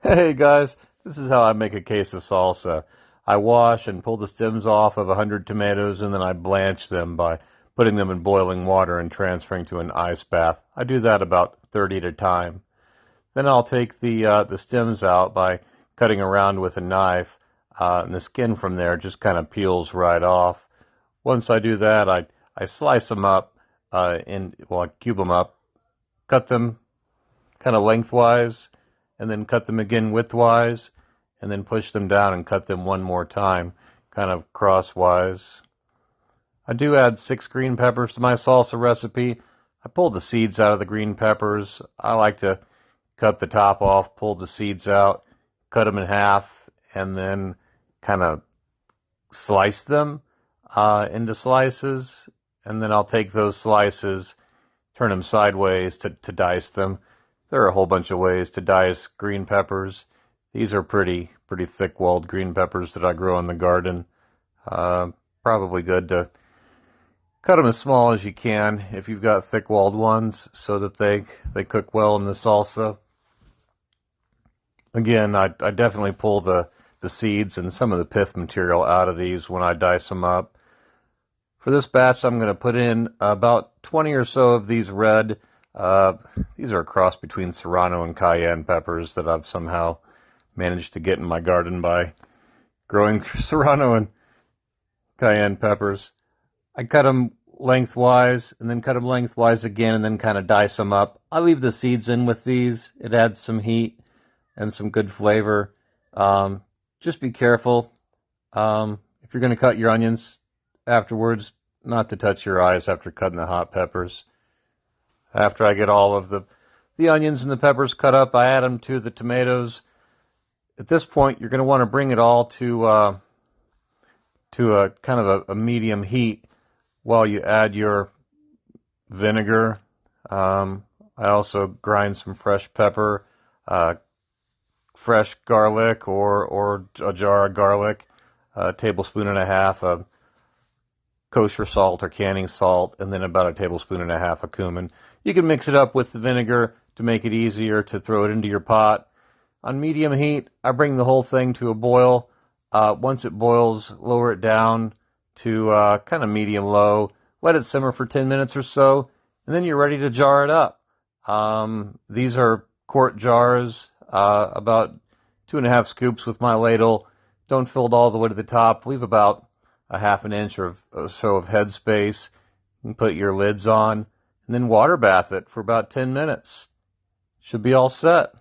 Hey guys, this is how I make a case of salsa. I wash and pull the stems off of 100 tomatoes and then I blanch them by putting them in boiling water and transferring to an ice bath. I do that about 30 at a time. Then I'll take the stems out by cutting around with a knife, and the skin from there just kind of peels right off. Once I do that, I slice them up, I cube them up, cut them kind of lengthwise, and then cut them again widthwise, and then push them down and cut them one more time, kind of crosswise. I do add 6 green peppers to my salsa recipe. I pull the seeds out of the green peppers. I like to cut the top off, pull the seeds out, cut them in half, and then kind of slice them into slices. And then I'll take those slices, turn them sideways to dice them. There are a whole bunch of ways to dice green peppers. These are pretty thick-walled green peppers that I grow in the garden. Probably good to cut them as small as you can if you've got thick-walled ones so that they cook well in the salsa. Again, I definitely pull the seeds and some of the pith material out of these when I dice them up. For this batch, I'm going to put in about 20 or so of these red. These are a cross between Serrano and Cayenne peppers that I've somehow managed to get in my garden by growing Serrano and Cayenne peppers. I cut them lengthwise and then cut them lengthwise again and then kind of dice them up. I leave the seeds in with these. It adds some heat and some good flavor. Just be careful if you're going to cut your onions afterwards, not to touch your eyes after cutting the hot peppers. After I get all of the onions and the peppers cut up, I add them to the tomatoes. At this point, you're going to want to bring it all to a kind of a medium heat while you add your vinegar. I also grind some fresh pepper, fresh garlic or a jar of garlic, a tablespoon and a half of kosher salt or canning salt, and then about a tablespoon and a half of cumin. You can mix it up with the vinegar to make it easier to throw it into your pot. On medium heat, I bring the whole thing to a boil. Once it boils, lower it down to kind of medium-low. Let it simmer for 10 minutes or so, and then you're ready to jar it up. These are quart jars, about 2.5 scoops with my ladle. Don't fill it all the way to the top. Leave about a half an inch or so of head space. And put your lids on, and then water bath it for about 10 minutes. Should be all set.